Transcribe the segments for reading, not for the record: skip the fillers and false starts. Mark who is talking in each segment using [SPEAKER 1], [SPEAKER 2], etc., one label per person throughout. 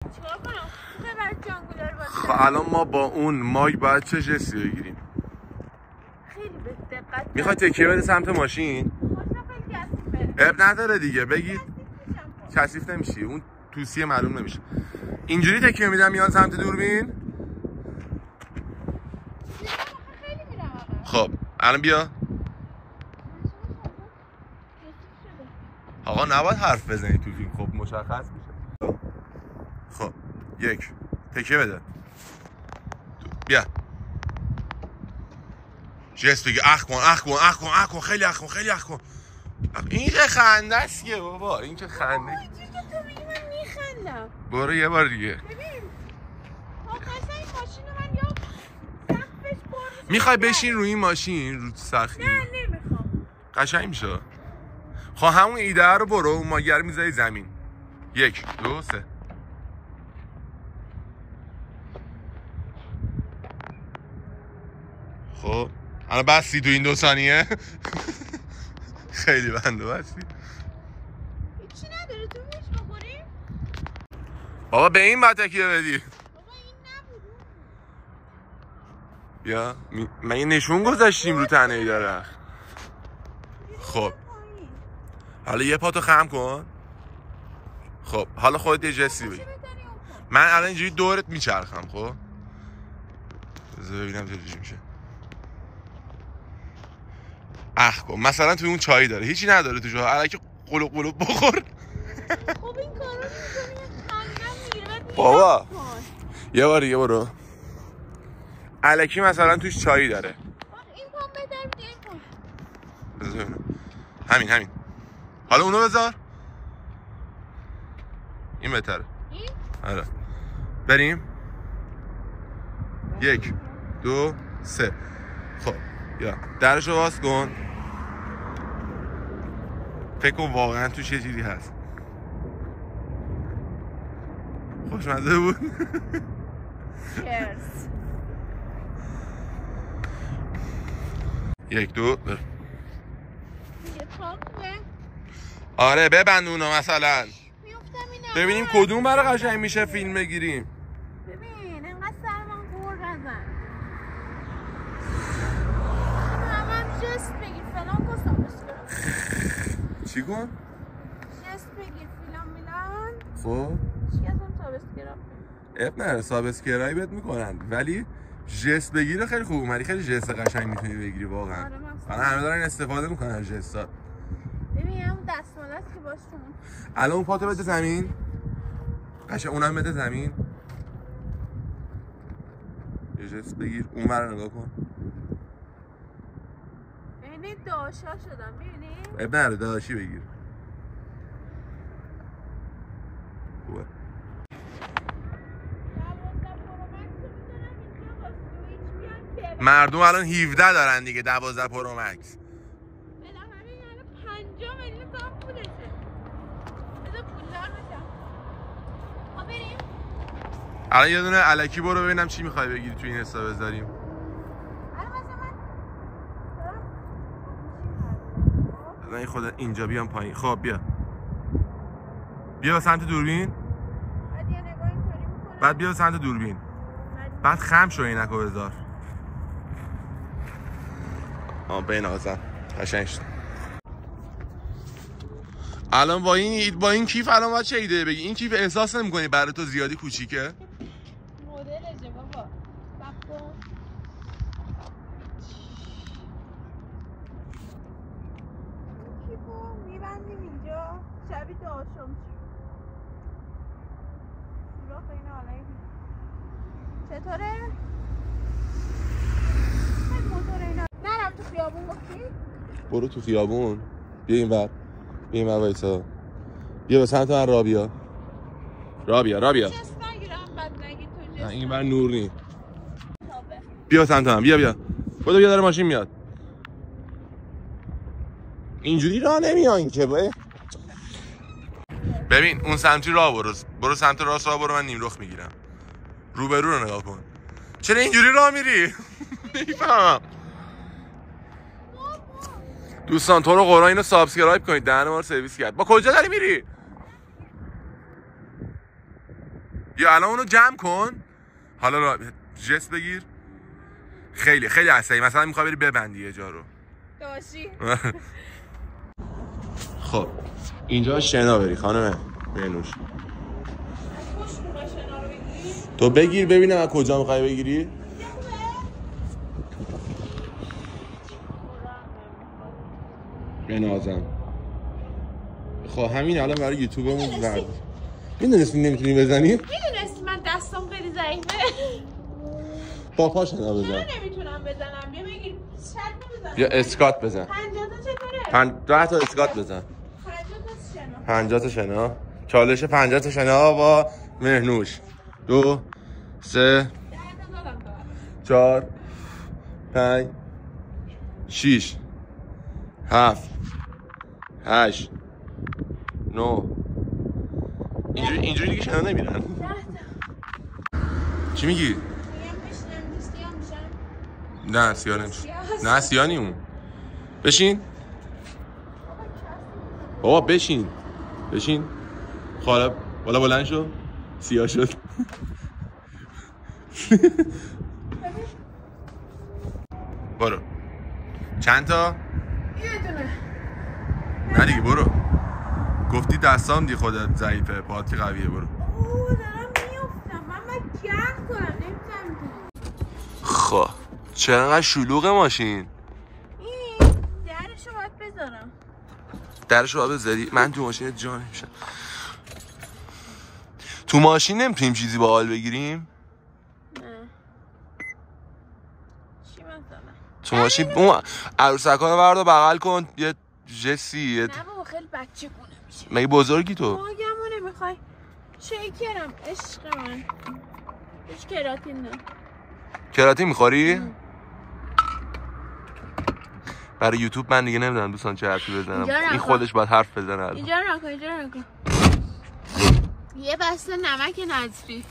[SPEAKER 1] چیکار کنم؟ ببر جانگولر باشه.
[SPEAKER 2] خب الان ما با اون مایک باید چه جستی بگیریم؟
[SPEAKER 1] خیلی به دقت.
[SPEAKER 2] میخوای تکیه بده سمت ماشین؟ اب نداره دیگه بگید. کثیف نمیشی. اون توصیه معلوم نمیشه. اینجوری تکیه میدم میان سمت دوربین. خب الان بیا. آقا نباید حرف بزنی تو فیلم. خب مشخص میشه. خب یک تکیه بده. بیا جست بگی اخ کن خیلی اخ کن. این که خنده است که بابا. این که خنده.
[SPEAKER 1] اینجوری که تو میگی من میخندم.
[SPEAKER 2] برو یه بار دیگه.
[SPEAKER 1] ببین آقا این ماشین رو من یا سقفش برد.
[SPEAKER 2] میخوای بشین روی این ماشین رو سختی؟
[SPEAKER 1] نه نمیخوام.
[SPEAKER 2] قشنگ میشه. خب همون ایده رو برو اون ماگر میذاری زمین. 1 2 3. خب الان بستی تو این 2 ثانیه. خیلی بنده بستی.
[SPEAKER 1] هیچی نداره تو موش بخوریم؟
[SPEAKER 2] بابا به این باید تکیه بدی.
[SPEAKER 1] بابا این نبود.
[SPEAKER 2] بیا من یه نشون گذاشتیم رو تنه ای درخت. خب حالا یه پاتو خم کن. خب حالا خودت یه جستی بگی. من الان اینجوری دورت میچرخم. خب بذار ببینم چجوری میشه. اخ کن مثلا توی اون چایی داره هیچی نداره تو جا الکی قلوب بخور.
[SPEAKER 1] خب این کارو میکنی خندم میگیره بعد
[SPEAKER 2] بابا یه بار دیگه برو. الکی مثلا توش چایی داره.
[SPEAKER 1] این پام بدر میده این پام.
[SPEAKER 2] همین حالا اونو بذار. این بهتره.
[SPEAKER 1] این؟
[SPEAKER 2] آره بریم. 1 2 3. خب یا درشو باز کن. فکر کن واقعا توش یه چیزی هست. خوشمزه بود.
[SPEAKER 1] چرس
[SPEAKER 2] 1 2
[SPEAKER 1] یه پاکه.
[SPEAKER 2] آره ببند اونو مثلا.
[SPEAKER 1] میافتم اینا.
[SPEAKER 2] ببینیم کدوم برای قشنگ میشه فیلم بگیریم.
[SPEAKER 1] ببین انقدر سر من گور نزن. من جست بگیر فلان کن
[SPEAKER 2] چی کن؟
[SPEAKER 1] جست بگیر فیلان میلان.
[SPEAKER 2] خب
[SPEAKER 1] چی ازم سابسکراب
[SPEAKER 2] اب نه سابسکرایب بهت میکنن ولی جست بگیره خیلی خوب اومدی. خیلی جست قشنگ میتونی بگیری واقعا. الان همه دارن استفاده میکنن از جستا.
[SPEAKER 1] ببین همون دستمال است که باش شما.
[SPEAKER 2] الان اون پاتو بده زمین. قشنگ اونم بده زمین. یه جست بگیر اون رو نگاه کن.
[SPEAKER 1] یعنی داشا شدم میبینی؟
[SPEAKER 2] اب نره داشی بگیر. خوبه. مردم الان 17 دارن دیگه 12 پرو مکس.
[SPEAKER 1] بالاخره الان 5 میلیون تومان پولشه. بذار پولدار بشم. خب بریم.
[SPEAKER 2] الان یه دونه الکی برو ببینم چی میخوای بگیری تو این حساب بذاریم. الان خود اینجا بیام پایین. خب بیا به سمت دوربین. بعد بیا به سمت دوربین. بعد خم شو اینکو بذار. بین آزم قشنگ شد. الان با این کیف الان باید چه ایده بگی؟ این کیف احساس نمی‌کنی برای تو زیادی کوچیکه؟
[SPEAKER 1] مدلشه بابا. کیفو میبندیم اینجا شبیه داشم سوراخ این آلایی چطوره؟ موتور اینا نرم تو خیابون باشی؟
[SPEAKER 2] برو تو خیابون. بیا این ور وایسا. بیا به سمت من رابیا.
[SPEAKER 1] جست نگیرم بد نگی تو جست.
[SPEAKER 2] نه این ور نور نی. بیا سمت من بیا بودو بیا داره ماشین میاد. اینجوری راه نمیان که ببین اون سمتی راه برو سمت راست راه برو. من نیم رخ میگیرم. روبرو رو نگاه کن. چرا اینجوری راه میری؟ نمیفهمم. دوستان تو رو قرآن اینو سابسکرایب کنید. دهن ما رو سرویس کرد. با کجا داری میری؟ بیا الان اونو جمع کن. حالا جست بگیر. خیلی خیلی عصبی، مثلا میخوای بری ببندی یه جا رو.
[SPEAKER 1] داشی.
[SPEAKER 2] خب اینجا شنا بری خانم مهنوش. تو بگیر ببینم از کجا میخوای بگیری. بنازم. خب همین الان برای یوتیوبمون بعد میدونستی نمیتونی بزنی؟
[SPEAKER 1] میدونستی من دستم خیلی ضعیفه.
[SPEAKER 2] با پا شنا بزن.
[SPEAKER 1] چرا نمیتونم بزنم؟ بیا بگیر شرط بزن.
[SPEAKER 2] بیا اسکات بزن.
[SPEAKER 1] 50 تا چطوره؟
[SPEAKER 2] 10 تا اسکات بزن.
[SPEAKER 1] 50 تا شنا.
[SPEAKER 2] 50 تا شنا. چالش 50 تا شنا با مهنوش. 2 3 4 5 6 7 8 9 اینجوری دیگه شنا نمیرن. چی میگی؟ نه سیاه نمیشه. نه سیاه نیمون. بشین بابا بشین. بشین خاله بالا بلند شو. سیاه شد. برو. چند تا؟
[SPEAKER 1] یه دونه.
[SPEAKER 2] نه دیگه برو. گفتی دستام دی خودت ضعیفه پاتی قویه برو.
[SPEAKER 1] اوه دارم میافتم. من باید گرم کنم. نمیتونم.
[SPEAKER 2] خب چقدر شلوغ ماشین.
[SPEAKER 1] این درشو باید بذارم.
[SPEAKER 2] درشو باید بذاری؟ من تو ماشین جا نمیشم. تو ماشین نمیتونیم چیزی با حال بگیریم؟
[SPEAKER 1] نه. چی مثلا؟
[SPEAKER 2] تو ماشین اون عروسک‌ها رو بردار بغل کن یه جسی.
[SPEAKER 1] نه بابا خیلی بچه گونه میشه.
[SPEAKER 2] مگه بزرگی تو؟
[SPEAKER 1] ماگمو نمیخوای. شیکرم عشق من. هیچ کراتین نه.
[SPEAKER 2] کراتین میخوری؟ برای یوتیوب من دیگه نمیدونم دوستان چه حرفی بزنم. این خودش باید حرف بزنه الان.
[SPEAKER 1] اینجا نکن. یه بسته نمک نظری.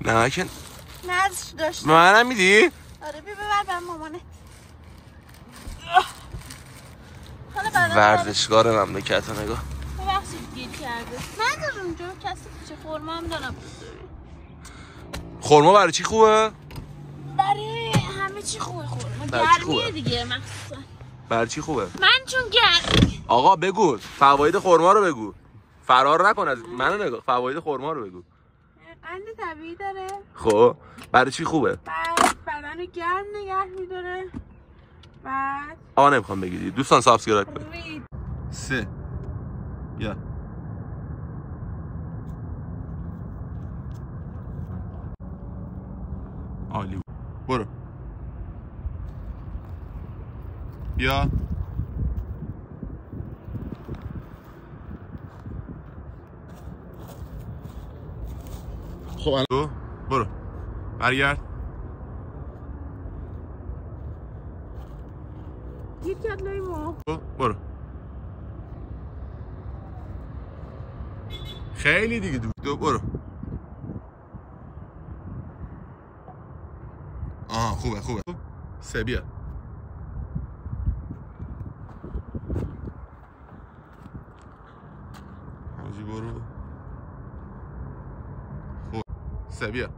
[SPEAKER 2] نمک
[SPEAKER 1] نظر داشتم.
[SPEAKER 2] منم میدی؟
[SPEAKER 1] آره ببر به مامانه.
[SPEAKER 2] ورزشکار مملکت رو نگاه.
[SPEAKER 1] ببخشید گیر کرده. نداره اونجا کسی پیچه خورما هم دارم.
[SPEAKER 2] خورما برای چی خوبه؟
[SPEAKER 1] برای همه چی خوبه خورما.
[SPEAKER 2] برای چی خوبه؟
[SPEAKER 1] گرمیه دیگه مخصوصا.
[SPEAKER 2] برای چی خوبه؟
[SPEAKER 1] من چون گرم.
[SPEAKER 2] آقا بگو فواید خورما رو بگو. فرار نکن از منو نگاه. فواید خورما رو بگو.
[SPEAKER 1] قند طبیعی داره.
[SPEAKER 2] خب برای چی خوبه؟
[SPEAKER 1] بعد بدن رو گرم نگه میداره. بعد
[SPEAKER 2] آقا نمیخوام بگیری. دوستان سابسکرایب کنید. 3 بیا. عالی برو. بیا. خب الان برو. برگرد.
[SPEAKER 1] گیر کرد لای ما.
[SPEAKER 2] برو. خیلی دیگه دو برو. آها خوبه. 3 بیا. حاجی برو. خب 3 بیا.